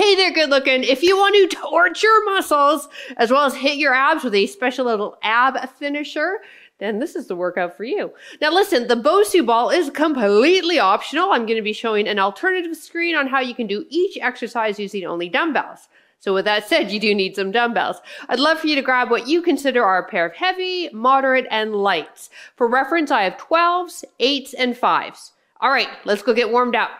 Hey there, good looking. If you want to torture muscles as well as hit your abs with a special little ab finisher, then this is the workout for you. Now listen, the BOSU ball is completely optional. I'm going to be showing an alternative screen on how you can do each exercise using only dumbbells. So with that said, you do need some dumbbells. I'd love for you to grab what you consider are a pair of heavy, moderate, and lights. For reference, I have 12s, 8s, and 5s. All right, let's go get warmed up.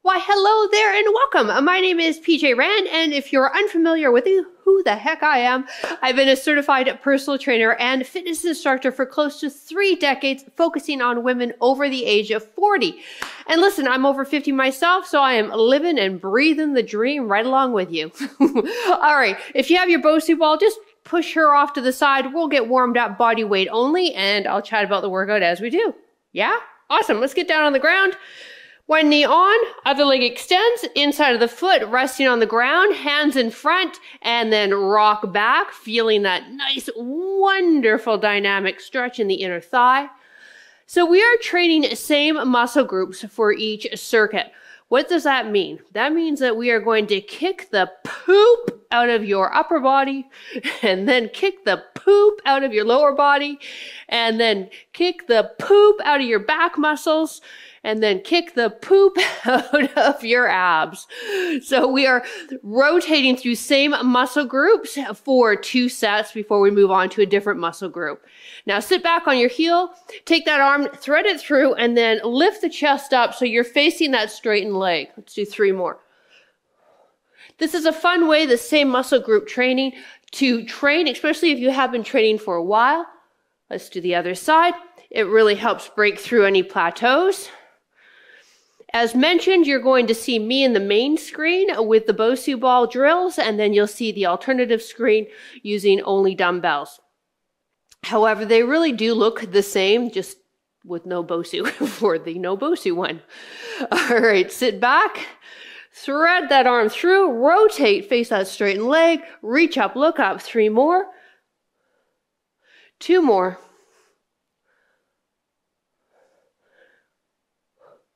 Why, hello there and welcome. My name is PJ Rand, and if you're unfamiliar with who the heck I am, I've been a certified personal trainer and fitness instructor for close to 3 decades, focusing on women over the age of 40. And listen, I'm over 50 myself, so I am living and breathing the dream right along with you. All right, if you have your BOSU ball, just push her off to the side. We'll get warmed up body weight only, and I'll chat about the workout as we do. Yeah? Awesome. Let's get down on the ground. One knee on, other leg extends, inside of the foot, resting on the ground, hands in front, and then rock back, feeling that nice, wonderful dynamic stretch in the inner thigh. So we are training same muscle groups for each circuit. What does that mean? That means that we are going to kick the poop out of your upper body, and then kick the poop out of your lower body, and then kick the poop out of your back muscles, and then kick the poop out of your abs. So we are rotating through same muscle groups for 2 sets before we move on to a different muscle group. Now sit back on your heel, take that arm, thread it through, and then lift the chest up so you're facing that straightened leg. Let's do 3 more. This is a fun way, the same muscle group training, to train, especially if you have been training for a while. Let's do the other side. It really helps break through any plateaus. As mentioned, you're going to see me in the main screen with the BOSU ball drills, and then you'll see the alternative screen using only dumbbells. However, they really do look the same, just with no BOSU for the no BOSU one. All right, sit back, thread that arm through, rotate, face that straightened leg, reach up, look up, 3 more, 2 more.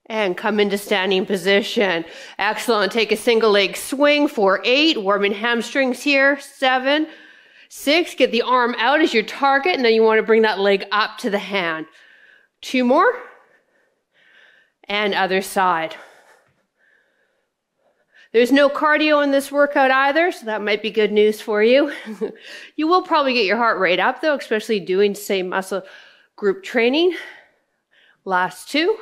And come into standing position. Excellent. Take a single leg swing for 8. Warming hamstrings here. 7, 6. Get the arm out as your target, and then you want to bring that leg up to the hand. 2 more. And other side. There's no cardio in this workout either, so that might be good news for you. You will probably get your heart rate up though, especially doing same muscle group training. Last 2.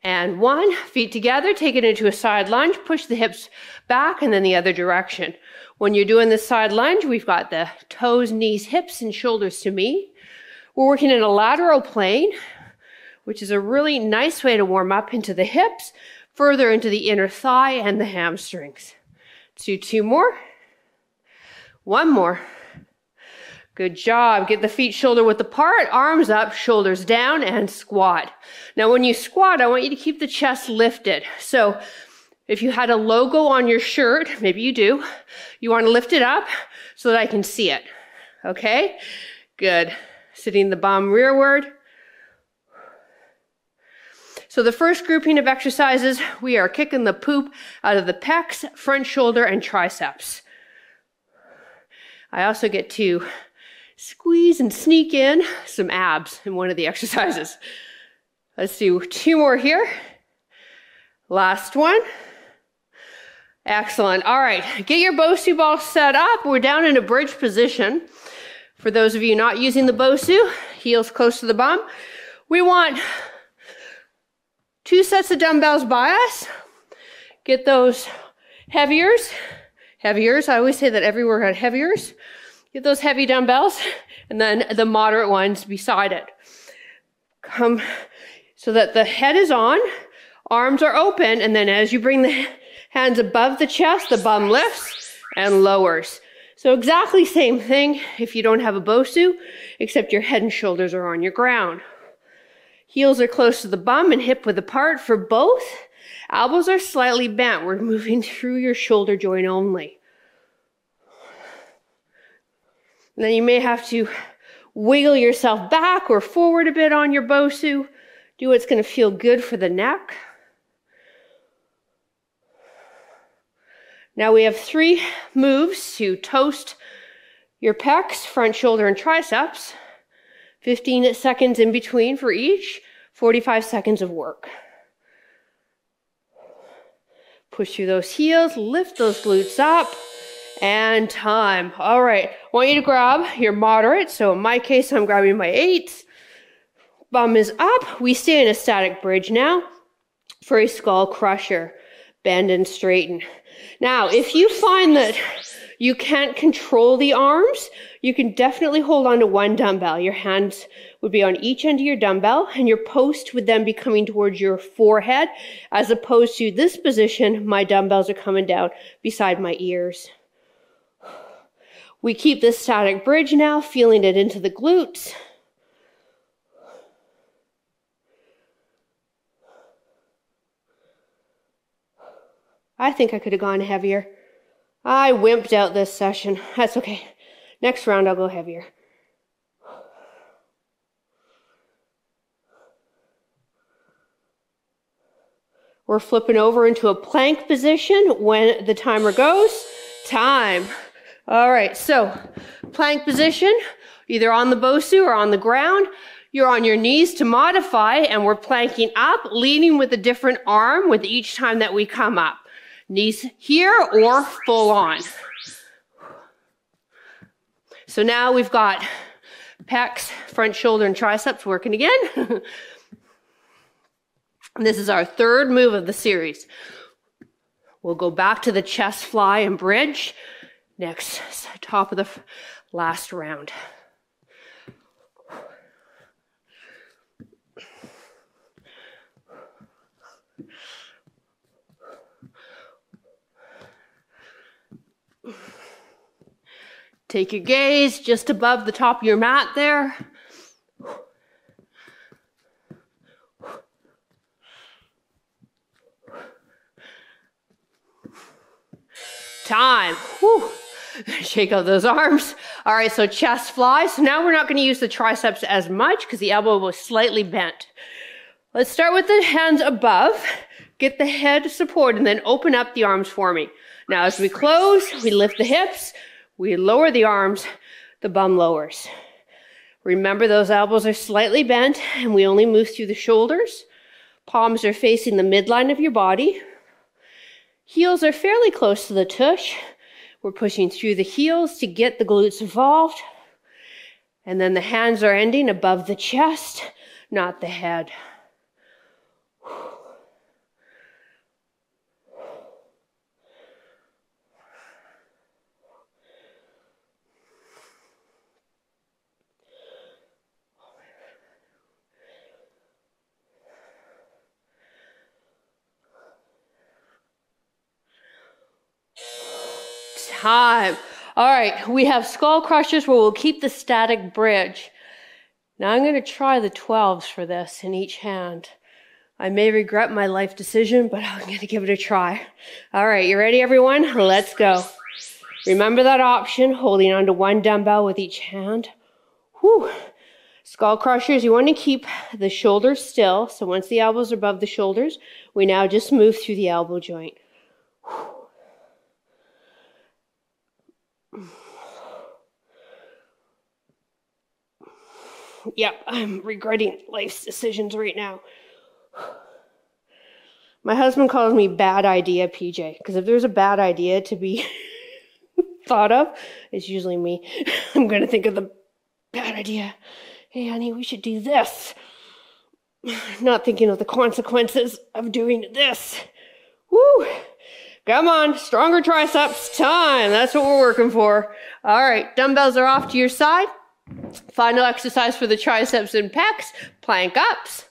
And 1, feet together, take it into a side lunge, push the hips back and then the other direction. When you're doing this side lunge, we've got the toes, knees, hips, and shoulders to me. We're working in a lateral plane, which is a really nice way to warm up into the hips, further into the inner thigh and the hamstrings. Do 2 more, 1 more. Good job. Get the feet shoulder width apart, arms up, shoulders down, and squat. Now, when you squat, I want you to keep the chest lifted. So if you had a logo on your shirt, maybe you do, you want to lift it up so that I can see it. Okay? Good. Sitting the bum rearward. So the first grouping of exercises, we are kicking the poop out of the pecs, front shoulder, and triceps. I also get to squeeze and sneak in some abs in one of the exercises. Let's do 2 more here. Last one. Excellent. All right, get your BOSU ball set up. We're down in a bridge position. For those of you not using the BOSU, heels close to the bum. We want 2 sets of dumbbells by us. Get those heaviers. I always say that every workout, heaviers. Get those heavy dumbbells and then the moderate ones beside it. Come so that the head is on, arms are open, and then as you bring the hands above the chest, the bum lifts and lowers. So exactly same thing if you don't have a BOSU, except your head and shoulders are on your ground. Heels are close to the bum and hip width apart for both. Elbows are slightly bent. We're moving through your shoulder joint only. And then you may have to Wiggle yourself back or forward a bit on your BOSU. Do what's going to feel good for the neck. Now we have 3 moves to toast your pecs, front shoulder, and triceps. 15 seconds in between for each. 45 seconds of work. Push through those heels, lift those glutes up, and time. All right, I want you to grab your moderate. So in my case, I'm grabbing my 8. Bum is up. We stay in a static bridge now for a Skullcrusher. Bend and straighten. Now, if you find that you can't control the arms, you can definitely hold on to one dumbbell. Your hands would be on each end of your dumbbell, and your post would then be coming towards your forehead, as opposed to this position, my dumbbells are coming down beside my ears. We keep this static bridge now, feeling it into the glutes. I think I could have gone heavier. I wimped out this session. That's okay. Next round, I'll go heavier. We're flipping over into a plank position when the timer goes. Time. All right, so plank position, either on the BOSU or on the ground. You're on your knees to modify, and we're planking up, leading with a different arm with each time that we come up. Knees here or full on. So now we've got pecs, front shoulder, and triceps working again. This is our 3rd move of the series. We'll go back to the chest fly and bridge next, top of the last round. Take your gaze just above the top of your mat there. Time. Whew. Shake out those arms. All right, so chest fly. So now we're not going to use the triceps as much because the elbow was slightly bent. Let's start with the hands above. Get the head support and then open up the arms for me. Now as we close, we lift the hips. We lower the arms, the bum lowers. Remember, those elbows are slightly bent and we only move through the shoulders. Palms are facing the midline of your body. Heels are fairly close to the tush. We're pushing through the heels to get the glutes involved. And then the hands are ending above the chest, not the head. Time. All right, we have Skullcrushers where we'll keep the static bridge. Now I'm going to try the 12s for this in each hand. I may regret my life decision, but I'm going to give it a try. All right, you ready, everyone? Let's go. Remember that option, holding onto one dumbbell with each hand. Whew. Skullcrushers, you want to keep the shoulders still. So once the elbows are above the shoulders, we now just move through the elbow joint. Whew. Yep, I'm regretting life's decisions right now. My husband calls me bad idea PJ, because if there's a bad idea to be thought of, it's usually me. I'm going to think of the bad idea. Hey, honey, we should do this. Not thinking of the consequences of doing this. Woo! Come on, stronger triceps, time. That's what we're working for. All right, dumbbells are off to your side. Final exercise for the triceps and pecs, plank ups.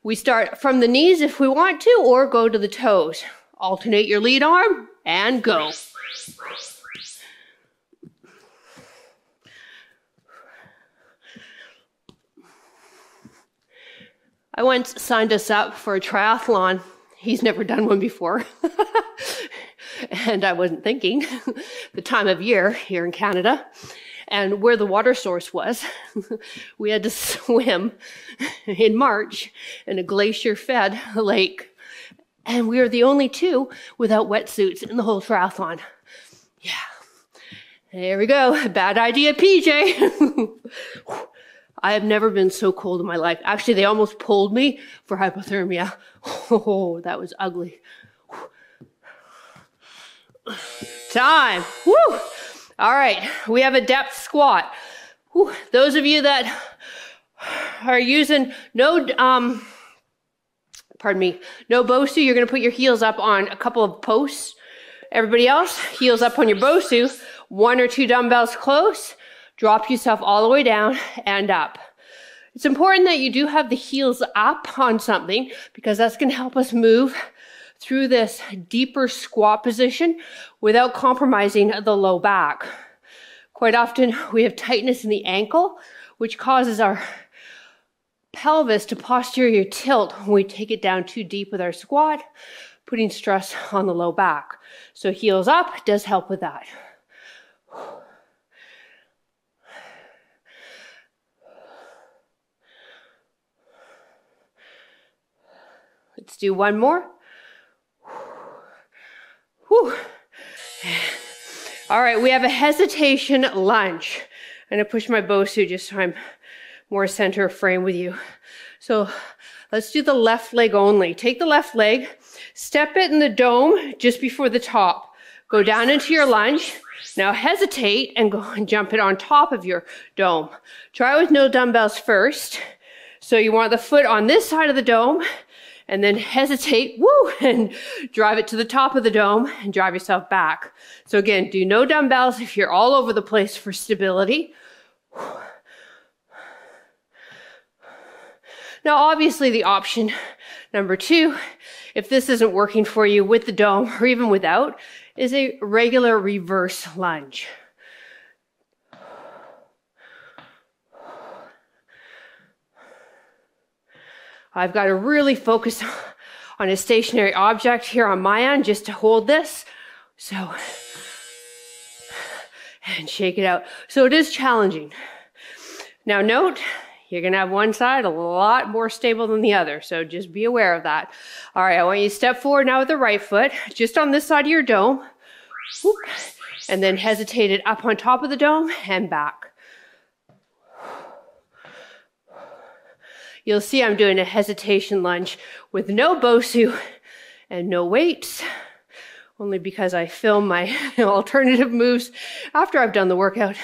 We start from the knees if we want to, or go to the toes. Alternate your lead arm and go. I once signed us up for a triathlon. He's never done one before. And I wasn't thinking the time of year here in Canada. And where the water source was, we had to swim in March in a glacier-fed lake. And we were the only two without wetsuits in the whole triathlon. Yeah. There we go. Bad idea, PJ. I have never been so cold in my life. Actually, they almost pulled me for hypothermia. Oh, that was ugly. Time. Woo! All right, we have a depth squat. Whew. Those of you that are using no BOSU, you're gonna put your heels up on a couple of posts. Everybody else, heels up on your BOSU, 1 or 2 dumbbells close, drop yourself all the way down and up. It's important that you do have the heels up on something because that's gonna help us move through this deeper squat position without compromising the low back. Quite often we have tightness in the ankle, which causes our pelvis to posterior tilt when we take it down too deep with our squat, putting stress on the low back. So heels up does help with that. Let's do one more. Whew. All right, we have a hesitation lunge. I'm gonna push my BOSU just so I'm more center of frame with you. So let's do the left leg only. Take the left leg, step it in the dome just before the top. Go down into your lunge. Now hesitate and go and jump it on top of your dome. Try with no dumbbells first. So you want the foot on this side of the dome, and then hesitate, woo, and drive it to the top of the dome and drive yourself back. So again, do no dumbbells if you're all over the place for stability. Now, obviously the option number 2, if this isn't working for you with the dome or even without, is a regular reverse lunge. I've got to really focus on a stationary object here on my end just to hold this. So, and shake it out. So it is challenging. Now note, you're going to have one side a lot more stable than the other. So just be aware of that. All right, I want you to step forward now with the right foot, just on this side of your dome. Whoop, and then hesitate it up on top of the dome and back. You'll see I'm doing a hesitation lunge with no BOSU and no weights, only because I film my alternative moves after I've done the workout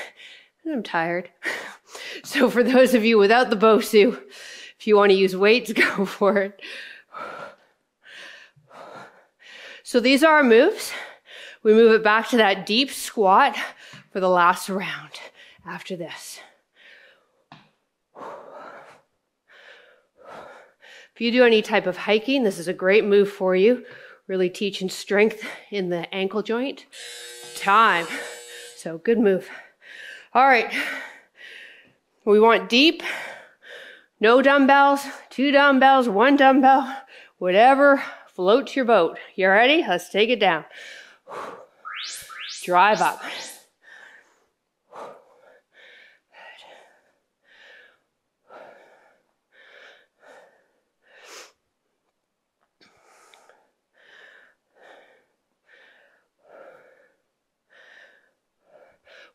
and I'm tired. So for those of you without the BOSU, if you want to use weights, go for it. So these are our moves. We move it back to that deep squat for the last round after this. If you do any type of hiking, this is a great move for you. Really teaching strength in the ankle joint. Time. So good move. All right. We want deep. No dumbbells, 2 dumbbells, 1 dumbbell, whatever floats your boat. You ready? Let's take it down. Drive up.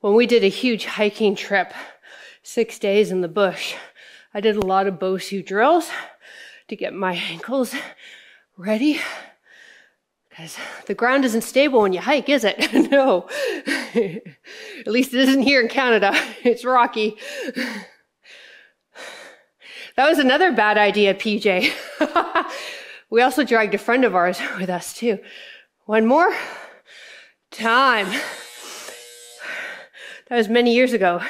When we did a huge hiking trip, 6 days in the bush, I did a lot of BOSU drills to get my ankles ready. Because the ground isn't stable when you hike, is it? No. At least it isn't here in Canada. It's rocky. That was another bad idea, PJ. We also dragged a friend of ours with us too. One more. Time. That was many years ago.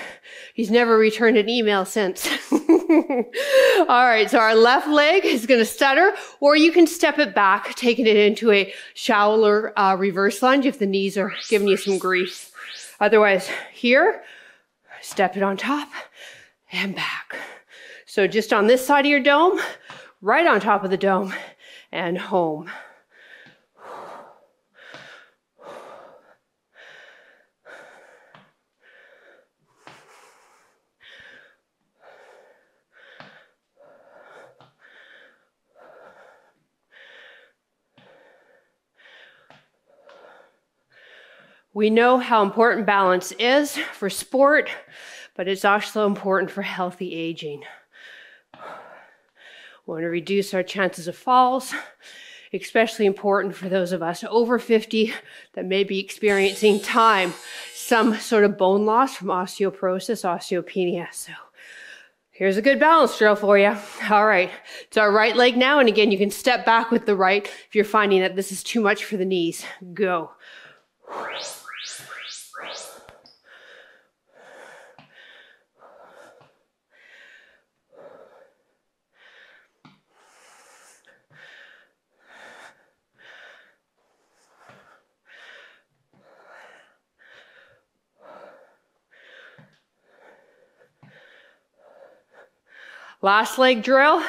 He's never returned an email since. All right, so our left leg is going to stutter, or you can step it back, taking it into a shallower reverse lunge if the knees are giving you some grief. Otherwise, here, step it on top and back. So just on this side of your dome, right on top of the dome, and home. We know how important balance is for sport, but it's also important for healthy aging. We want to reduce our chances of falls, especially important for those of us over 50 that may be experiencing some sort of bone loss from osteoporosis, osteopenia. So here's a good balance drill for you. All right, it's our right leg now. And again, you can step back with the right if you're finding that this is too much for the knees. Go. Last leg drill.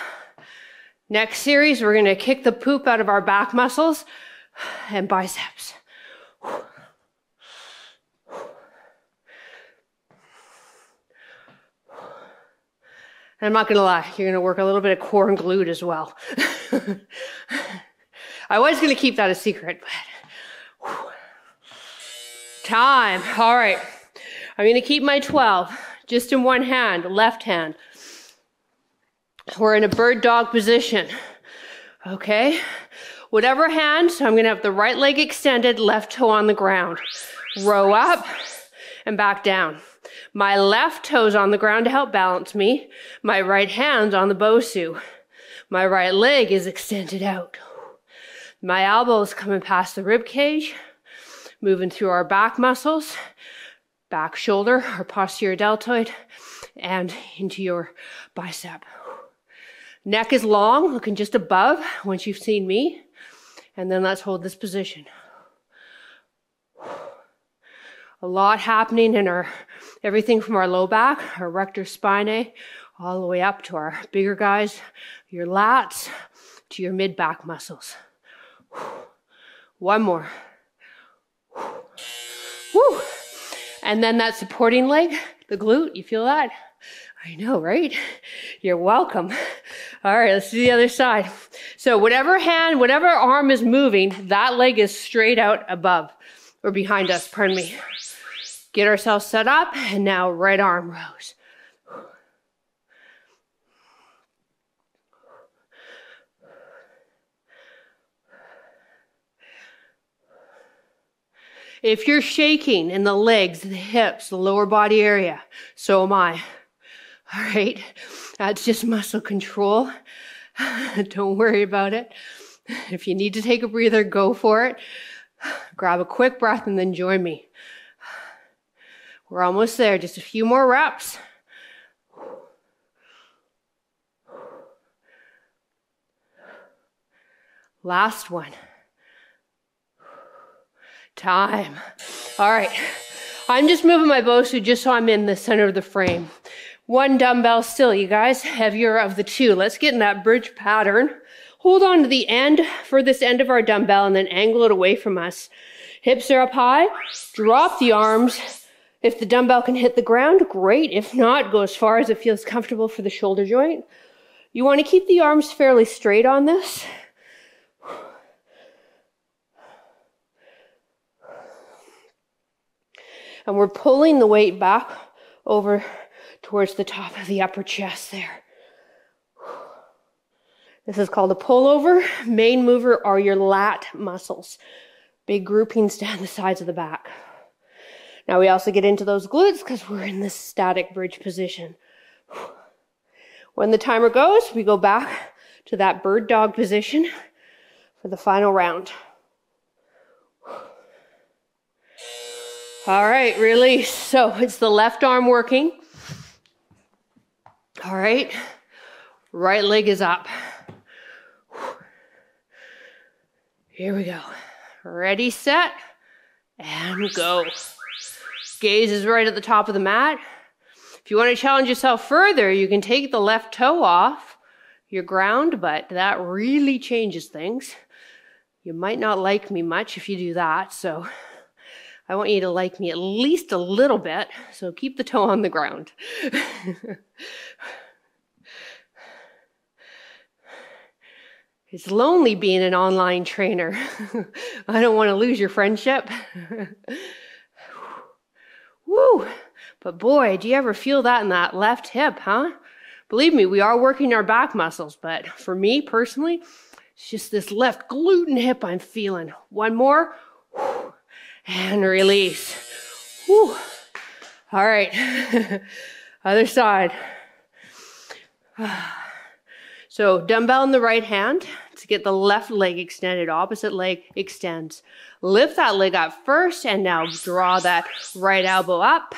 Next series, we're going to kick the poop out of our back muscles and biceps. And I'm not going to lie, you're going to work a little bit of core and glute as well. I was going to keep that a secret, but time. All right. I'm going to keep my 12 just in one hand, left hand. We're in a bird dog position, okay? Whatever hand, so I'm gonna have the right leg extended, left toe on the ground. Row up and back down. My left toe's on the ground to help balance me. My right hand's on the BOSU. My right leg is extended out. My elbow's coming past the rib cage, moving through our back muscles, back shoulder, our posterior deltoid, and into your bicep. Neck is long, looking just above once you've seen me. And then let's hold this position. A lot happening in everything from our low back, our rectus spinae, all the way up to our bigger guys, your lats, to your mid-back muscles. One more. Woo. And then that supporting leg, the glute, you feel that? I know, right? You're welcome. All right, let's do the other side. So whatever hand, whatever arm is moving, that leg is straight out above or behind us, pardon me. Get ourselves set up, and now right arm rows. If you're shaking in the legs, the hips, the lower body area, so am I. All right, that's just muscle control. Don't worry about it. If you need to take a breather, go for it. Grab a quick breath and then join me. We're almost there, just a few more reps. Last one. Time. All right, I'm just moving my BOSU just so I'm in the center of the frame. One dumbbell still, you guys, heavier of the two. Let's get in that bridge pattern. Hold on to the end, furthest end of our dumbbell, and then angle it away from us. Hips are up high. Drop the arms. If the dumbbell can hit the ground, great. If not, go as far as it feels comfortable for the shoulder joint. You want to keep the arms fairly straight on this. And we're pulling the weight back over towards the top of the upper chest there. This is called a pullover. Main mover are your lat muscles. Big groupings down the sides of the back. Now we also get into those glutes because we're in this static bridge position. When the timer goes, we go back to that bird dog position for the final round. All right, release. So it's the left arm working. All right, right leg is up. Here we go. Ready, set, and go. Gaze is right at the top of the mat. If you want to challenge yourself further, you can take the left toe off your ground, but that really changes things. You might not like me much if you do that, so I want you to like me at least a little bit, so keep the toe on the ground. It's lonely being an online trainer. I don't want to lose your friendship. Woo! But boy, do you ever feel that in that left hip, huh? Believe me, we are working our back muscles, but for me personally, it's just this left gluten hip I'm feeling. One more, and release. Whew. All right, other side. So dumbbell in the right hand to get the left leg extended, opposite leg extends. Lift that leg up first, and now draw that right elbow up.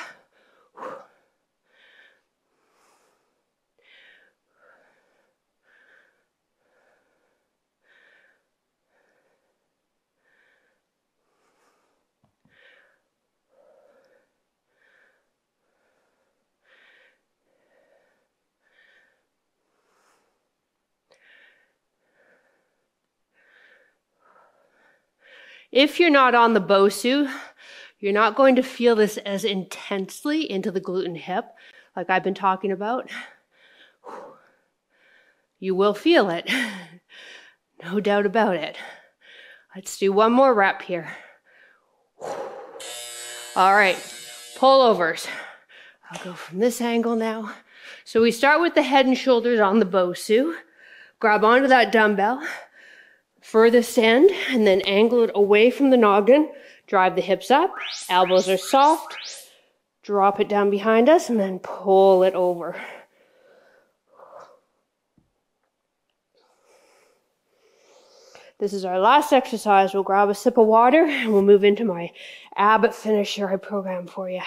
If you're not on the BOSU, you're not going to feel this as intensely into the gluten hip like I've been talking about. You will feel it, no doubt about it. Let's do one more rep here. All right, pullovers. I'll go from this angle now. So we start with the head and shoulders on the BOSU. Grab onto that dumbbell. Furthest end, and then angle it away from the noggin. Drive the hips up, elbows are soft. Drop it down behind us, and then pull it over. This is our last exercise. We'll grab a sip of water, and we'll move into my ab finisher I programmed for you.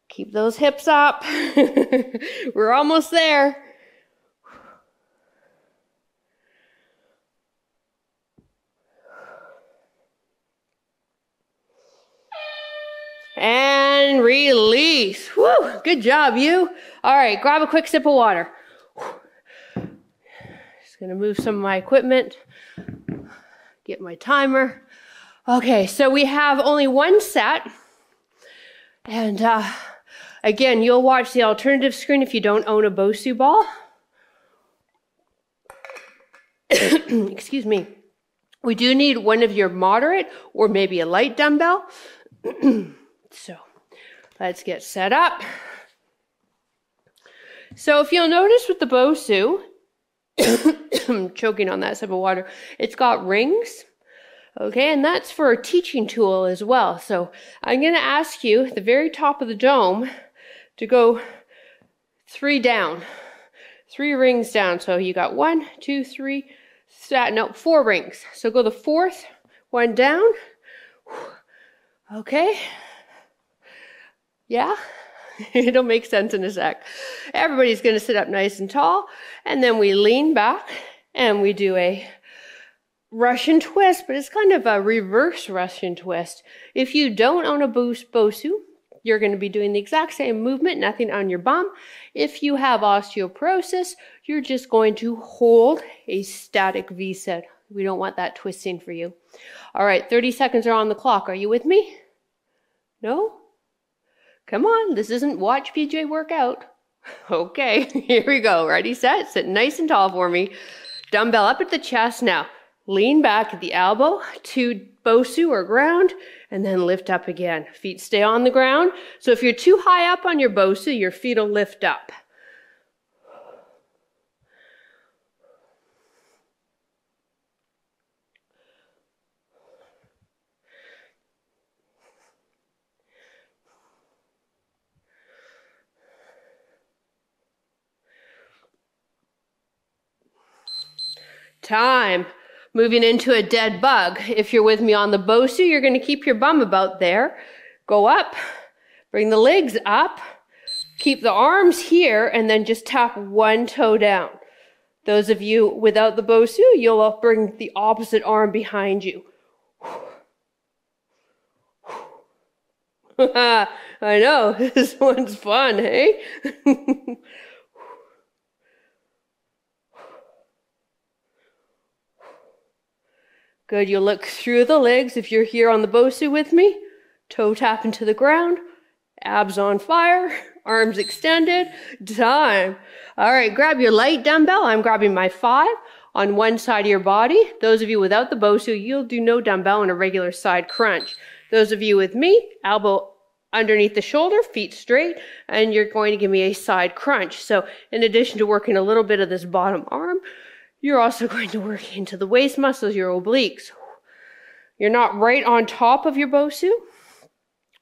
Keep those hips up. We're almost there. And release. Woo, good job, you. All right, grab a quick sip of water. Just gonna move some of my equipment, get my timer. Okay, so we have only one set. And again, you'll watch the alternative screen if you don't own a BOSU ball. Excuse me. We do need one of your moderate or maybe a light dumbbell. So let's get set up. So if you'll notice with the BOSU, I'm choking on that sip of water, it's got rings. Okay, and that's for a teaching tool as well. So I'm going to ask you at the very top of the dome to go 3 down, 3 rings down. So you got 1, 2, 3, 4 rings. So go the 4th one down. Okay. Yeah, it'll make sense in a sec. Everybody's going to sit up nice and tall, and then we lean back and we do a Russian twist, but it's kind of a reverse Russian twist. If you don't own a BOSU, you're going to be doing the exact same movement, nothing on your bum. If you have osteoporosis, you're just going to hold a static V-sit. We don't want that twisting for you. All right, 30 seconds are on the clock. Are you with me? No? Come on, this isn't watch PJ work out. Okay, here we go. Ready, set, sit nice and tall for me. Dumbbell up at the chest now. Lean back at the elbow to BOSU or ground, and then lift up again. Feet stay on the ground. So if you're too high up on your BOSU, your feet will lift up. Time. Moving into a dead bug. If you're with me on the BOSU, you're going to keep your bum about there. Go up, bring the legs up, keep the arms here, and then just tap one toe down. Those of you without the BOSU, you'll bring the opposite arm behind you. I know, this one's fun, hey? Good, you'll look through the legs if you're here on the BOSU with me. Toe tap into the ground, Abs on fire, arms extended, time. All right, grab your light dumbbell. I'm grabbing my 5 on one side of your body. Those of you without the BOSU, you'll do no dumbbell and a regular side crunch. Those of you with me, elbow underneath the shoulder, feet straight, and you're going to give me a side crunch. So in addition to working a little bit of this bottom arm, you're also going to work into the waist muscles, your obliques. You're not right on top of your BOSU.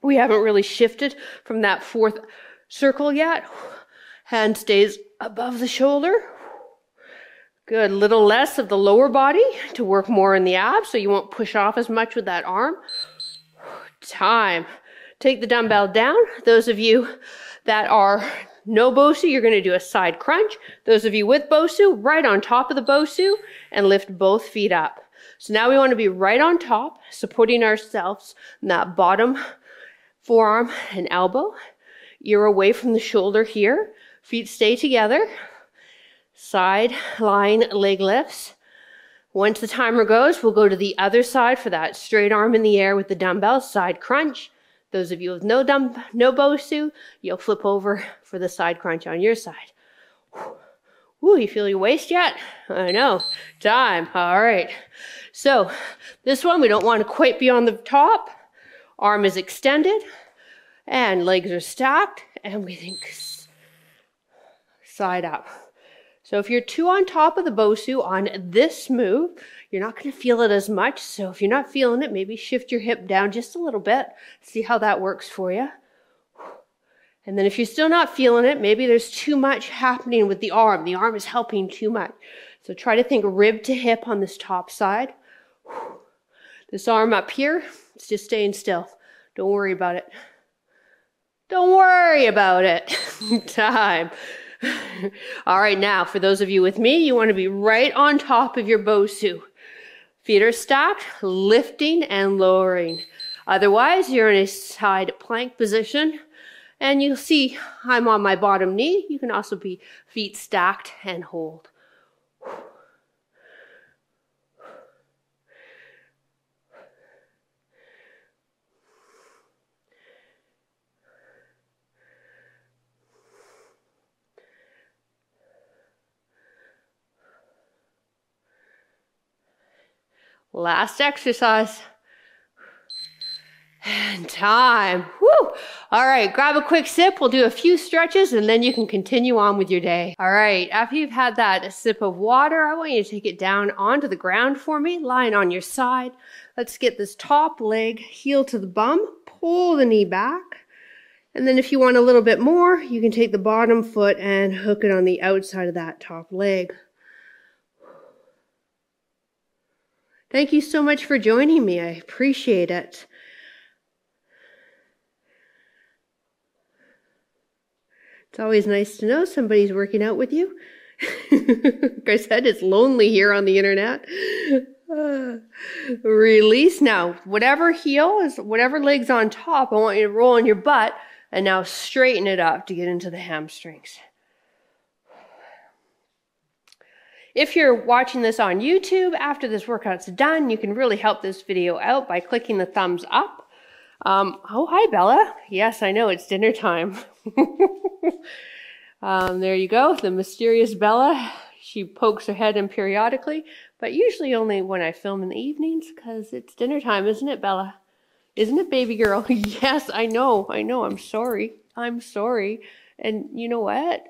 We haven't really shifted from that 4th circle yet. Hand stays above the shoulder. Good, little less of the lower body to work more in the abs so you won't push off as much with that arm. Time. Take the dumbbell down. Those of you that are no BOSU, you're going to do a side crunch. Those of you with BOSU, right on top of the BOSU and lift both feet up. So now we want to be right on top, supporting ourselves in that bottom forearm and elbow. Ear away from the shoulder here. Feet stay together. Side lying leg lifts. Once the timer goes, we'll go to the other side for that straight arm in the air with the dumbbell, side crunch. Those of you with no BOSU, you'll flip over for the side crunch on your side. Ooh, you feel your waist yet? I know. Time. All right. So this one, we don't want to quite be on the top. Arm is extended and legs are stacked, and we think side up. So if you're too on top of the BOSU on this move, you're not going to feel it as much. So if you're not feeling it, maybe shift your hip down just a little bit. See how that works for you. And then if you're still not feeling it, maybe there's too much happening with the arm. The arm is helping too much. So try to think rib to hip on this top side. This arm up here, it's just staying still. Don't worry about it. Don't worry about it. Time. All right, now for those of you with me, you want to be right on top of your BOSU. Feet are stacked, lifting and lowering. Otherwise, you're in a side plank position. And you'll see I'm on my bottom knee. You can also be feet stacked and hold. Last exercise. And time. Woo! All right, grab a quick sip. We'll do a few stretches and then you can continue on with your day. All right, after you've had that sip of water, I want you to take it down onto the ground for me, lying on your side. Let's get this top leg, heel to the bum, pull the knee back. And then if you want a little bit more, you can take the bottom foot and hook it on the outside of that top leg. Thank you so much for joining me. I appreciate it. It's always nice to know somebody's working out with you. Like I said, it's lonely here on the internet. Release. Now, whatever heel is, whatever leg's on top, I want you to roll on your butt and now straighten it up to get into the hamstrings. If you're watching this on YouTube, after this workout's done, you can really help this video out by clicking the thumbs up. Oh, hi, Bella. Yes, I know, it's dinner time. There you go, the mysterious Bella. She pokes her head in periodically, but usually only when I film in the evenings because it's dinner time, isn't it, Bella? Isn't it, baby girl? Yes, I know, I'm sorry. I'm sorry. And you know what?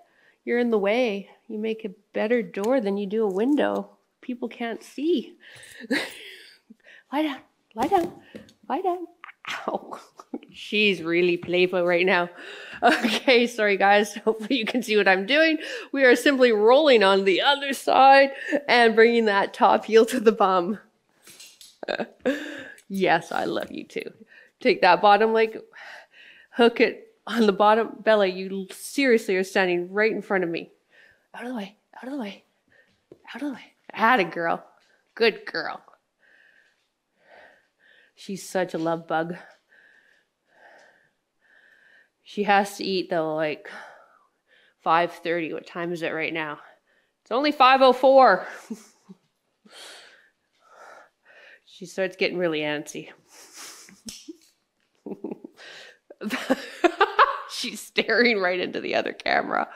You're in the way. You make a better door than you do a window. People can't see. Lie down, lie down, lie down. Ow. She's really playful right now. Okay, sorry guys. Hopefully you can see what I'm doing. We are simply rolling on the other side and bringing that top heel to the bum. Yes, I love you too. Take that bottom leg, hook it on the bottom. Bella, you seriously are standing right in front of me. Out of the way, out of the way, out of the way. Atta girl. Good girl. She's such a love bug. She has to eat though, like 5:30. What time is it right now? It's only 5:04. She starts getting really antsy. She's staring right into the other camera.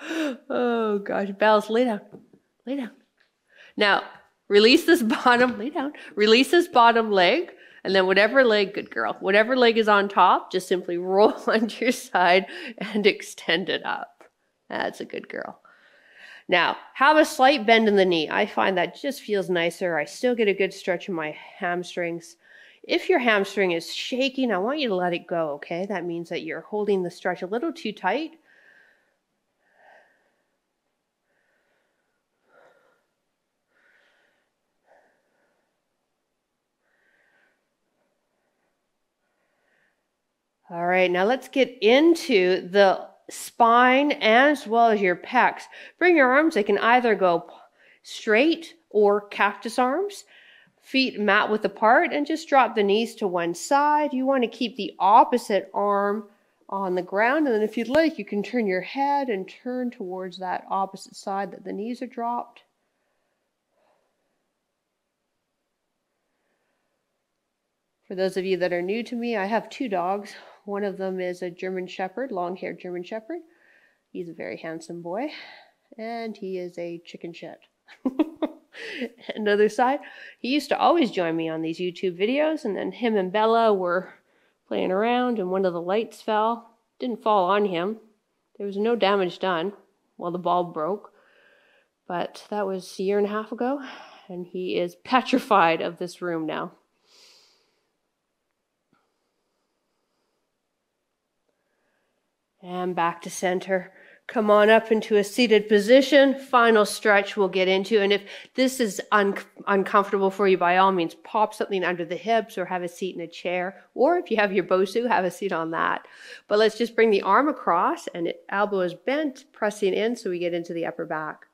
Oh gosh, Bells, lay down. Lay down. Now, release this bottom, lay down. Release this bottom leg, and then whatever leg, good girl, whatever leg is on top, just simply roll onto your side and extend it up. That's a good girl. Now, have a slight bend in the knee. I find that just feels nicer. I still get a good stretch in my hamstrings. If your hamstring is shaking, I want you to let it go, okay? That means that you're holding the stretch a little too tight. All right, now let's get into the spine as well as your pecs. Bring your arms, they can either go straight or cactus arms. Feet mat width apart, and just drop the knees to one side. You want to keep the opposite arm on the ground, and then if you'd like, you can turn your head and turn towards that opposite side that the knees are dropped. For those of you that are new to me, I have two dogs. One of them is a German Shepherd, long-haired German Shepherd. He's a very handsome boy, and he is a chicken shit. Another side, he used to always join me on these YouTube videos, and then him and Bella were playing around, and one of the lights fell. Didn't fall on him. There was no damage done. Well, the bulb broke, but that was a year and a half ago, and he is petrified of this room now. And back to center. Come on up into a seated position. Final stretch we'll get into. And if this is uncomfortable for you, by all means, pop something under the hips or have a seat in a chair. Or if you have your BOSU, have a seat on that. But let's just bring the arm across, and elbow is bent, pressing in so we get into the upper back.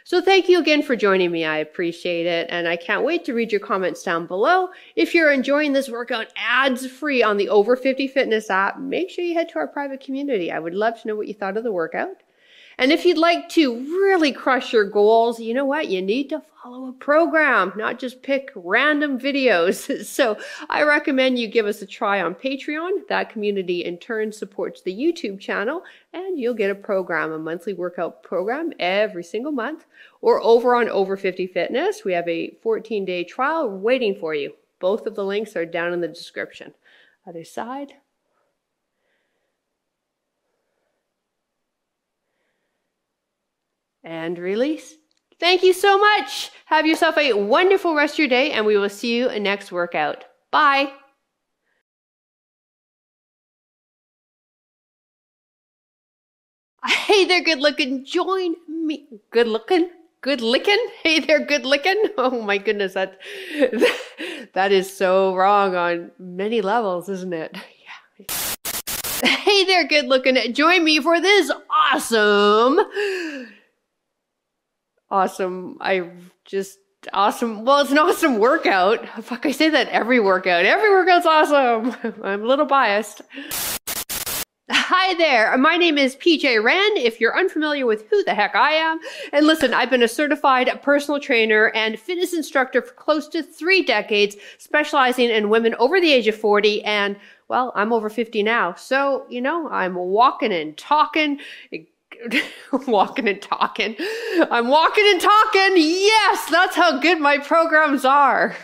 So thank you again for joining me. I appreciate it. And I can't wait to read your comments down below. If you're enjoying this workout ads-free on the Over 50 Fitness app, make sure you head to our private community. I would love to know what you thought of the workout. And if you'd like to really crush your goals, you know what? You need to follow a program, not just pick random videos. So I recommend you give us a try on Patreon. That community in turn supports the YouTube channel, and you'll get a program, a monthly workout program every single month. Or over on Over 50 Fitness, we have a 14-day trial waiting for you. Both of the links are down in the description. Other side. And release. Thank you so much. Have yourself a wonderful rest of your day, and we will see you in next workout. Bye. Hey there, good looking. Join me. Good looking. Good licking. Hey there, good licking. Oh my goodness, that is so wrong on many levels, isn't it? Yeah. Hey there, good looking. Join me for this awesome, well, it's an awesome workout. Fuck, I say that every workout. Every workout's awesome. I'm a little biased. Hi there, my name is PJ Rand, if you're unfamiliar with who the heck I am. And listen, I've been a certified personal trainer and fitness instructor for close to 3 decades, specializing in women over the age of 40, and, well, I'm over 50 now. So, you know, I'm walking and talking. Walking and talking. I'm walking and talking. Yes, that's how good my programs are.